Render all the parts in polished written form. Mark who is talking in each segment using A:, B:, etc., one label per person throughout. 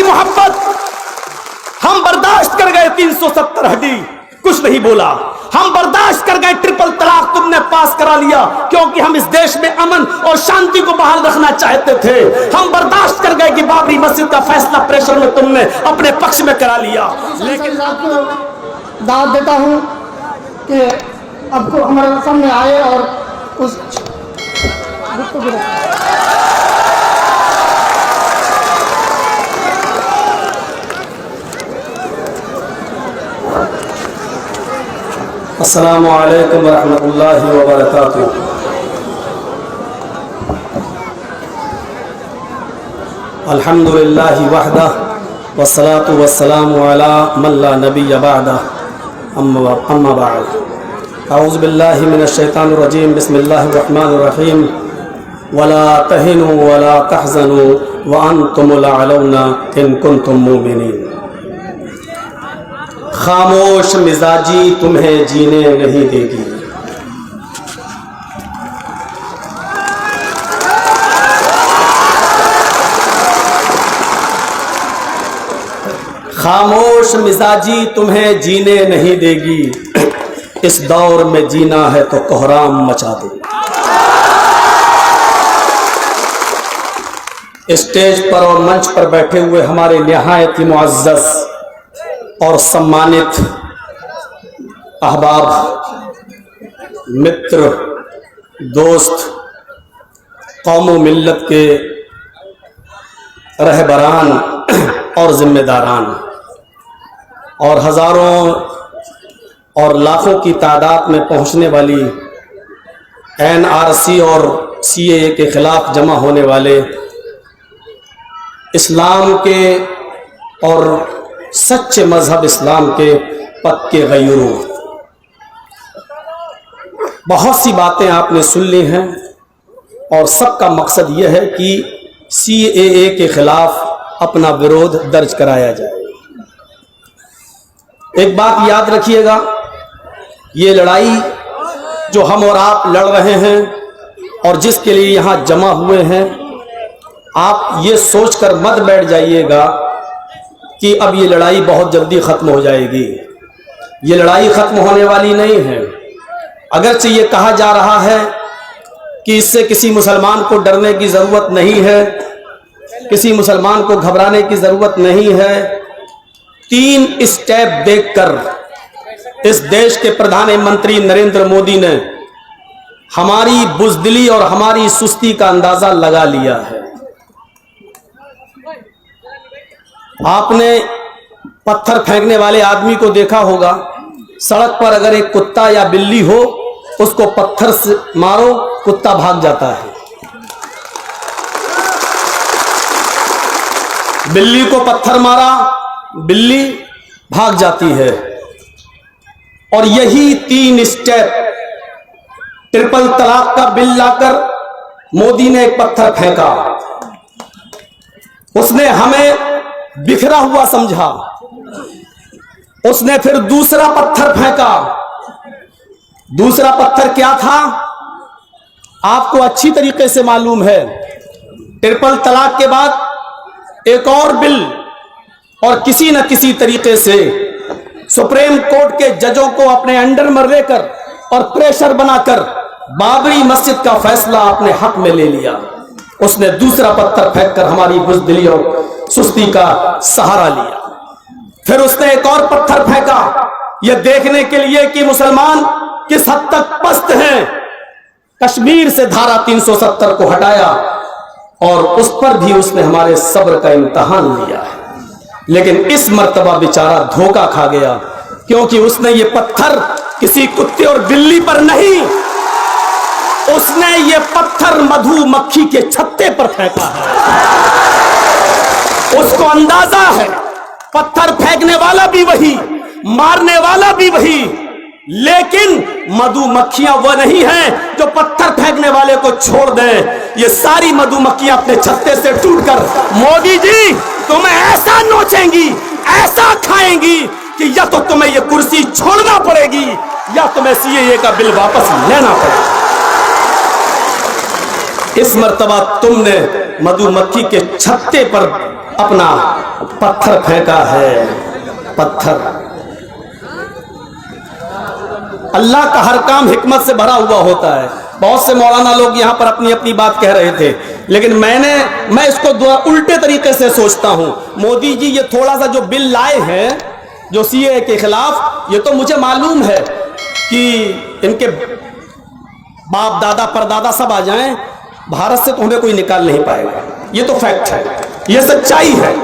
A: मोहब्बत। हम बर्दाश्त कर गए 370 हड्डी, कुछ नहीं बोला। हम बर्दाश्त कर गए ट्रिपल तलाक, तुमने पास करा लिया, क्योंकि हम इस देश में अमन और शांति को बहाल रखना चाहते थे। हम बर्दाश्त कर गए कि बाबरी मस्जिद का फैसला प्रेशर में तुमने अपने पक्ष में करा लिया।
B: लेकिन आपको दावत देता हूं कि आपको हमारे सामने आए और उस
A: अस्सलामु अलैकुम वरहमतुल्लाहि वबरकातुहू। अल्हम्दुलिल्लाहि वहदह वस्सलातु वस्सलामु अला मन ला नबिय्य बअदह अम्मा बअद। औज़ु बिल्लाहि मिनश शैतानिर रजीम। बिस्मिल्लाहिर रहमानिर रहीम। वला तहिनु वला तहज़नु व अंतुमुल अलौना इन कुंतुम मुमिनीन। खामोश मिजाजी तुम्हें जीने नहीं देगी। खामोश मिजाजी तुम्हें जीने नहीं देगी। इस दौर में जीना है तो कोहराम मचा दो। स्टेज पर और मंच पर बैठे हुए हमारे निहायत ही मुअज़्ज़ज़ और सम्मानित अहबाब, मित्र, दोस्त, कौम व मिल्लत के रहबरान और जिम्मेदारान, और हज़ारों और लाखों की तादाद में पहुंचने वाली NRC और CAA के ख़िलाफ़ जमा होने वाले इस्लाम के और सच्चे मजहब इस्लाम के पक्के गयूरों, बहुत सी बातें आपने सुन ली हैं और सबका मकसद यह है कि CAA के खिलाफ अपना विरोध दर्ज कराया जाए। एक बात याद रखिएगा, ये लड़ाई जो हम और आप लड़ रहे हैं और जिसके लिए यहाँ जमा हुए हैं, आप ये सोचकर मत बैठ जाइएगा कि अब ये लड़ाई बहुत जल्दी ख़त्म हो जाएगी। ये लड़ाई ख़त्म होने वाली नहीं है। अगरचे ये कहा जा रहा है कि इससे किसी मुसलमान को डरने की ज़रूरत नहीं है, किसी मुसलमान को घबराने की ज़रूरत नहीं है। 3 स्टेप देखकर इस देश के प्रधानमंत्री नरेंद्र मोदी ने हमारी बुज़दिली और हमारी सुस्ती का अंदाज़ा लगा लिया है। आपने पत्थर फेंकने वाले आदमी को देखा होगा। सड़क पर अगर एक कुत्ता या बिल्ली हो, उसको पत्थर से मारो, कुत्ता भाग जाता है। बिल्ली को पत्थर मारा, बिल्ली भाग जाती है। और यही 3 स्टेप ट्रिपल तलाक का बिल लाकर मोदी ने एक पत्थर फेंका। उसने हमें बिखरा हुआ समझा। उसने फिर दूसरा पत्थर फेंका। दूसरा पत्थर क्या था? आपको अच्छी तरीके से मालूम है। ट्रिपल तलाक के बाद एक और बिल, और किसी न किसी तरीके से सुप्रीम कोर्ट के जजों को अपने अंडर में लेकर और प्रेशर बनाकर बाबरी मस्जिद का फैसला अपने हक में ले लिया। उसने दूसरा पत्थर फेंककर हमारी बुज़दिली और सुस्ती का सहारा लिया। फिर उसने एक और पत्थर फेंका, यह देखने के लिए कि मुसलमान किस हद तक पस्त हैं। कश्मीर से धारा 370 को हटाया और उस पर भी उसने हमारे सब्र का इम्तिहान लिया है। लेकिन इस मर्तबा बेचारा धोखा खा गया, क्योंकि उसने ये पत्थर किसी कुत्ते और बिल्ली पर नहीं, उसने ये पत्थर मधुमक्खी के छत्ते पर फेंका है। उसको अंदाजा है पत्थर फेंकने वाला भी वही, मारने वाला भी वही, लेकिन मधुमक्खियां वह नहीं हैं जो पत्थर फेंकने वाले को छोड़ दें। ये सारी मधुमक्खियां अपने छत्ते से टूटकर मोदी जी तुम्हें ऐसा नोचेंगी, ऐसा खाएंगी कि या तो तुम्हें ये कुर्सी छोड़ना पड़ेगी या तुम्हें CAA का बिल वापस लेना पड़ेगा। इस मर्तबा तुमने मधुमक्खी के छत्ते पर अपना पत्थर फेंका है, पत्थर। अल्लाह का हर काम हिकमत से भरा हुआ होता है। बहुत से मौलाना लोग यहां पर अपनी अपनी बात कह रहे थे, लेकिन मैं इसको उल्टे तरीके से सोचता हूं। मोदी जी ये थोड़ा सा जो बिल लाए हैं जो सीए के खिलाफ, ये तो मुझे मालूम है कि इनके बाप दादा परदादा सब आ जाएं, भारत से तो हमें कोई निकाल नहीं पाएगा। ये तो फैक्ट है, ये सच्चाई है।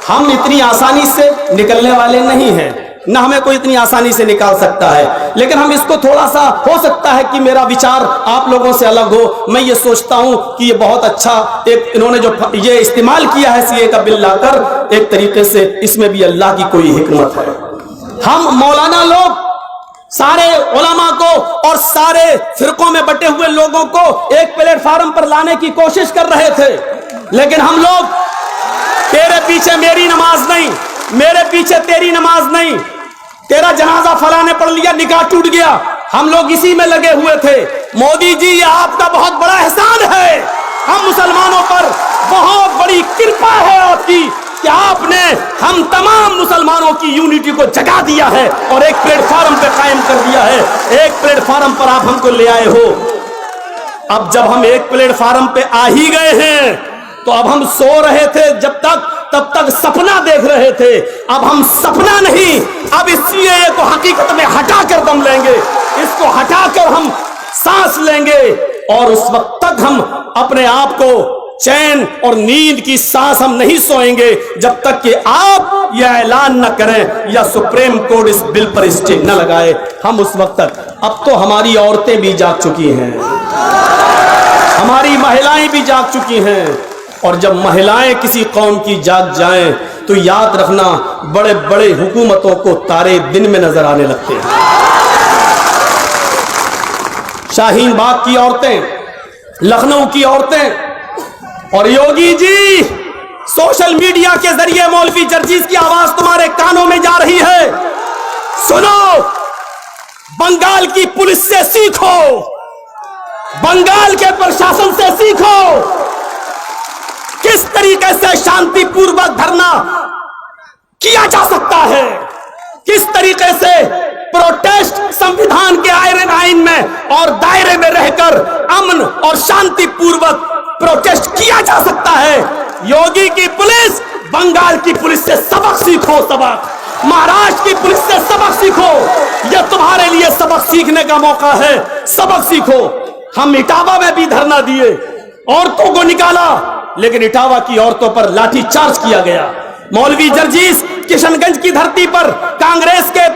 A: हम इतनी आसानी से निकलने वाले नहीं हैं, ना हमें कोई इतनी आसानी से निकाल सकता है। लेकिन हम इसको थोड़ा सा, हो सकता है कि मेरा विचार आप लोगों से अलग हो। मैं ये सोचता हूं कि ये बहुत अच्छा एक इन्होंने जो ये इस्तेमाल किया है सीए का बिल लाकर, एक तरीके से इसमें भी अल्लाह की कोई हिकमत है। हम मौलाना लोग सारे उलमा को और सारे फिरकों में बटे हुए लोगों को एक प्लेटफार्म पर लाने की कोशिश कर रहे थे, लेकिन हम लोग, तेरे पीछे मेरी नमाज नहीं, मेरे पीछे तेरी नमाज नहीं, तेरा जनाजा फला ने पढ़ लिया, निकाह टूट गया, हम लोग इसी में लगे हुए थे। मोदी जी ये आपका बहुत बड़ा एहसान है, हम मुसलमानों पर बहुत बड़ी कृपा है आपकी कि आपने हम तमाम मुसलमानों की यूनिटी को जगा दिया है और एक प्लेटफार्म पे कायम कर दिया है। एक प्लेटफार्म पर आप हमको ले आए हो। अब जब हम एक प्लेटफार्म पे आ ही गए हैं, तो अब हम सो रहे थे तब तक सपना देख रहे थे। अब हम सपना नहीं, अब इस सीएए को हकीकत में हटा कर दम लेंगे, इसको हटाकर हम सांस लेंगे, और उस वक्त तक हम अपने आप को चैन और नींद की सांस हम नहीं सोएंगे जब तक कि आप यह ऐलान न करें या सुप्रीम कोर्ट इस बिल पर स्टे न लगाए। हम उस वक्त तक, अब तो हमारी औरतें भी जाग चुकी हैं, हमारी महिलाएं भी जाग चुकी हैं, और जब महिलाएं किसी कौम की जाग जाएं तो याद रखना बड़े बड़े हुकूमतों को तारे दिन में नजर आने लगते हैं। शाहीन बाग की औरतें, लखनऊ की औरतें, और योगी जी सोशल मीडिया के जरिए मौलवी जर्जीस की आवाज तुम्हारे कानों में जा रही है। सुनो, बंगाल की पुलिस से सीखो, बंगाल के प्रशासन से सीखो किस तरीके से शांतिपूर्वक धरना किया जा सकता है, किस तरीके से प्रोटेस्ट संविधान के आईन में और दायरे में रहकर अमन और शांतिपूर्वक प्रोटेस्ट किया जा सकता है। योगी की पुलिस बंगाल की पुलिस से सबक सीखो, सबक, महाराष्ट्र की पुलिस से सबक सीखो। यह तुम्हारे लिए सबक सीखने का मौका है, सबक सीखो। हम इटावा में भी धरना दिए, औरतों को निकाला, लेकिन इटावा की औरतों पर लाठीचार्ज किया गया। मौलवी जर्जीस किशनगंज की धरती पर कांग्रेस के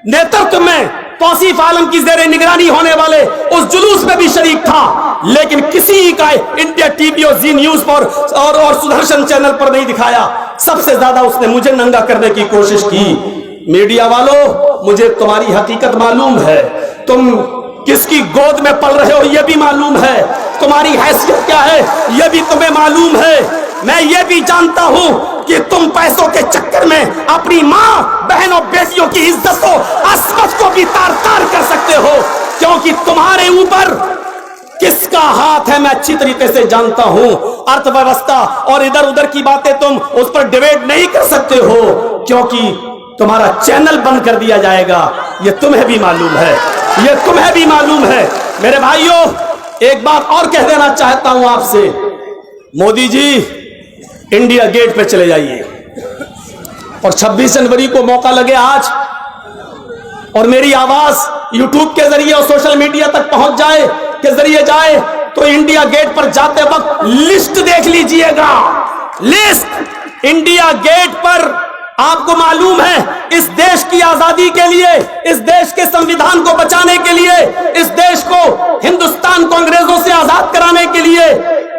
A: नेतृत्व में तौसीफ आलम की जेरे निगरानी होने वाले उस जुलूस में भी शरीक था, लेकिन किसी का इंडिया टीवी और जी न्यूज पर और सुदर्शन चैनल पर नहीं दिखाया। सबसे ज्यादा उसने मुझे नंगा करने की कोशिश की। मीडिया वालों, मुझे तुम्हारी हकीकत मालूम है, तुम किसकी गोद में पल रहे हो यह भी मालूम है, तुम्हारी हैसियत क्या है यह भी तुम्हें मालूम है। मैं ये भी जानता हूं कि तुम पैसों के चक्कर में अपनी मां, बहनों, बेटियों की इज्जत को, अस्मत को भी तार तार कर सकते हो, क्योंकि तुम्हारे ऊपर किसका हाथ है मैं अच्छी तरीके से जानता हूं। अर्थव्यवस्था और इधर उधर की बातें तुम उस पर डिबेट नहीं कर सकते हो, क्योंकि तुम्हारा चैनल बंद कर दिया जाएगा। यह तुम्हें भी मालूम है, यह तुम्हें भी मालूम है। मेरे भाइयों, एक बात और कह देना चाहता हूं आपसे, मोदी जी इंडिया गेट पे चले जाइए, और 26 जनवरी को मौका लगे आज, और मेरी आवाज यूट्यूब के जरिए और सोशल मीडिया तक पहुंच जाए, के जरिए जाए, तो इंडिया गेट पर जाते वक्त लिस्ट देख लीजिएगा। लिस्ट इंडिया गेट पर, आपको मालूम है, इस देश की आजादी के लिए, इस देश के संविधान को बचाने के लिए, इस देश को, हिंदुस्तान को अंग्रेजों से आजाद कराने के लिए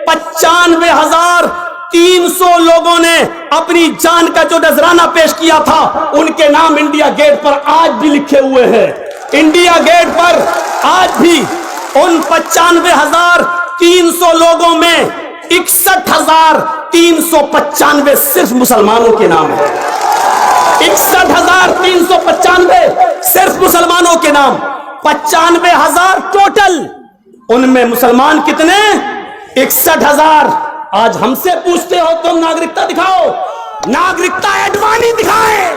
A: 95,300 लोगों ने अपनी जान का जो नजराना पेश किया था, उनके नाम इंडिया गेट पर आज भी लिखे हुए हैं। इंडिया गेट पर आज भी उन 95,300 लोगों में 61,395 सिर्फ मुसलमानों के नाम है। 61,395 सिर्फ मुसलमानों के नाम, 95,000 टोटल, उनमें मुसलमान कितने? 61,000। आज हमसे पूछते हो तुम नागरिकता दिखाओ, नागरिकता आडवाणी दिखाए,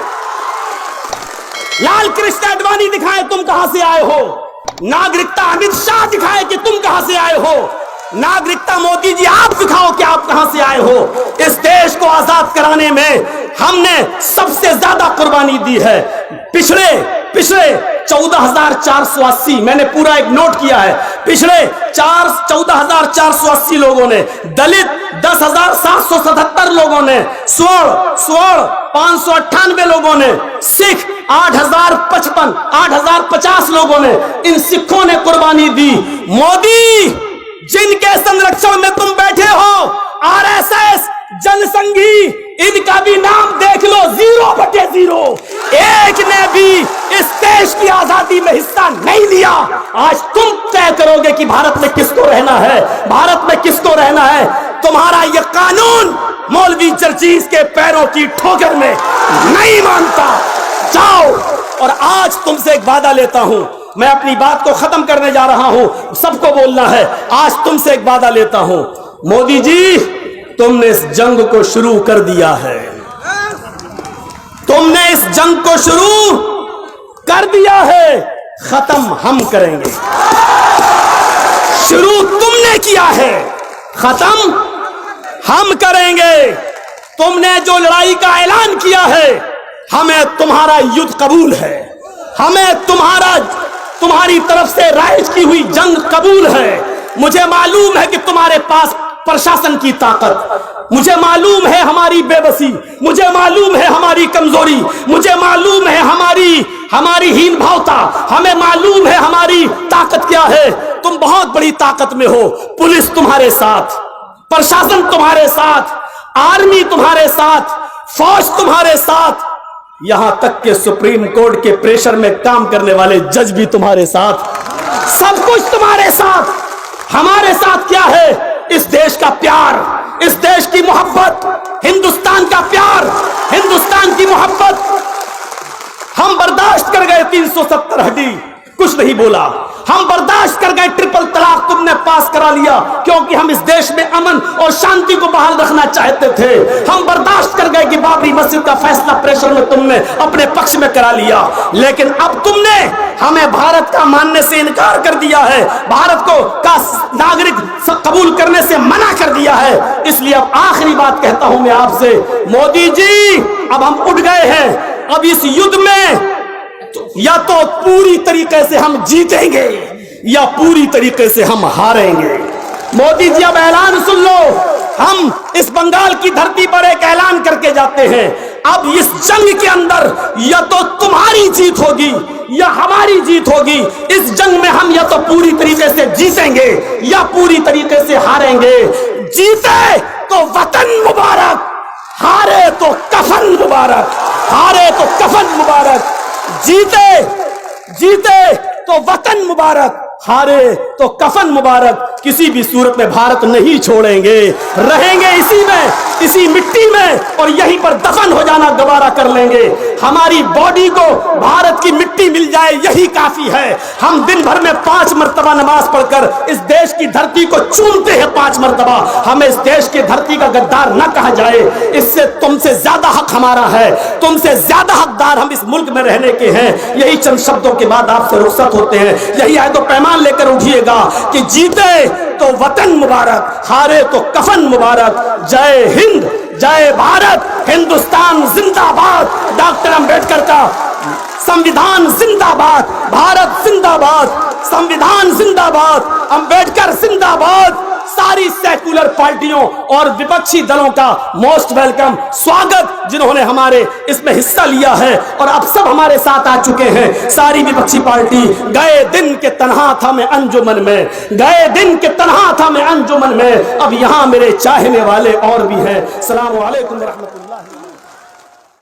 A: लाल कृष्ण आडवाणी दिखाए तुम कहां से आए हो। नागरिकता अमित शाह दिखाए कि तुम कहां से आए हो। नागरिकता मोदी जी आप दिखाओ कि आप कहां से आए हो। इस देश को आजाद कराने में हमने सबसे ज्यादा कुर्बानी दी है। पिछले 14,480, मैंने पूरा एक नोट किया है, पिछले 14,480 लोगों ने, दलित 10,777 लोगों ने, स्वर्ण 598 लोगों ने, सिख 8,050 लोगों ने, इन सिखों ने कुर्बानी दी। मोदी, जिनके संरक्षण में तुम बैठे हो, आरएसएस, जनसंघी, इनका भी नाम देख लो, 0/0। एक ने भी इस देश की आजादी में हिस्सा नहीं लिया। आज तुम तय करोगे कि भारत में किसको रहना है, भारत में किसको रहना है। तुम्हारा यह कानून मौलवी चर्चिस के पैरों की ठोकर में नहीं मानता। जाओ। और आज तुमसे एक वादा लेता हूं, मैं अपनी बात को खत्म करने जा रहा हूं, सबको बोलना है। आज तुमसे एक वादा लेता हूं, मोदी जी, तुमने इस जंग को शुरू कर दिया है, तुमने इस जंग को शुरू कर दिया है, खत्म हम करेंगे। शुरू तुमने किया है, खत्म हम करेंगे। तुमने जो लड़ाई का ऐलान किया है, हमें तुम्हारा युद्ध कबूल है, हमें तुम्हारी तरफ से राइज की हुई जंग कबूल है। मुझे मालूम है कि तुम्हारे पास प्रशासन की ताकत, मुझे मालूम है हमारी बेबसी, मुझे मालूम है हमारी कमजोरी, मुझे मालूम है हमारी हीन भावता, हमें मालूम है हमारी ताकत क्या है। तुम बहुत बड़ी ताकत में हो। पुलिस तुम्हारे साथ, प्रशासन तुम्हारे साथ, आर्मी तुम्हारे साथ, फौज तुम्हारे साथ, यहां तक के सुप्रीम कोर्ट के प्रेशर में काम करने वाले जज भी तुम्हारे साथ, सब कुछ तुम्हारे साथ। हमारे साथ क्या है? इस देश का प्यार, इस देश की मोहब्बत, हिंदुस्तान का प्यार, हिंदुस्तान की मोहब्बत। हम बर्दाश्त कर गए 370 हड्डी, कुछ नहीं बोला। हम बर्दाश्त कर गए ट्रिपल तलाक, तुमने पास करा लिया, क्योंकि हम इस देश में अमन और शांति को बहाल रखना चाहते थे। हम बर्दाश्त कर गए कि बाबरी मस्जिद का फैसला प्रेशर में तुमने अपने पक्ष में करा लिया, लेकिन अब तुमने हमें भारत का मानने से इनकार कर दिया है, भारत को का नागरिक कबूल करने से मना कर दिया है। इसलिए अब आखिरी बात कहता हूं मैं आपसे, मोदी जी, अब हम उठ गए हैं। अब इस युद्ध में या तो पूरी तरीके से हम जीतेंगे या पूरी तरीके से हम हारेंगे। मोदी जी, अब ऐलान सुन लो। हम इस बंगाल की धरती पर एक ऐलान करके जाते हैं, अब इस जंग के अंदर या तो तुम्हारी जीत होगी या हमारी जीत होगी। इस जंग में हम या तो पूरी तरीके से जीतेंगे या पूरी तरीके से हारेंगे। जीते तो वतन मुबारक, हारे तो कफन मुबारक, हारे तो कफन मुबारक। जीते तो वतन मुबारक, हारे तो कफन मुबारक। किसी भी सूरत में भारत नहीं छोड़ेंगे, रहेंगे इसी में, इसी मिट्टी में, और यहीं पर दफन हो जाना गवारा कर लेंगे। हमारी बॉडी को भारत की मिट्टी मिल जाए यही काफी है। हम दिन भर में 5 मरतबा नमाज पढ़कर इस देश की धरती को चूमते हैं 5 मरतबा। हमें इस देश की धरती का गद्दार न कहा जाए, इससे तुमसे ज्यादा हक हमारा है, तुमसे ज्यादा हकदार हम इस मुल्क में रहने के हैं। यही चंद शब्दों के बाद आपसे रुखसत होते हैं। यही आए तो पैमान लेकर उठिएगा कि जीते तो वतन मुबारक, हारे तो कफन मुबारक। जय हिंद, जय भारत, हिंदुस्तान जिंदाबाद, डॉक्टर अंबेडकर का संविधान जिंदाबाद, भारत जिंदाबाद, संविधान जिंदाबाद, अंबेडकर जिंदाबाद। सारी सेकुलर पार्टियों और विपक्षी दलों का मोस्ट वेलकम, स्वागत, जिन्होंने हमारे इसमें हिस्सा लिया है और अब सब हमारे साथ आ चुके हैं। सारी विपक्षी पार्टी, गए दिन के तन्हा था मैं अंजुमन में, गए दिन के तन्हा था मैं अंजुमन में, अब यहां मेरे चाहने वाले और भी हैं। अस्सलाम वालेकुम व रहमतुल्लाह।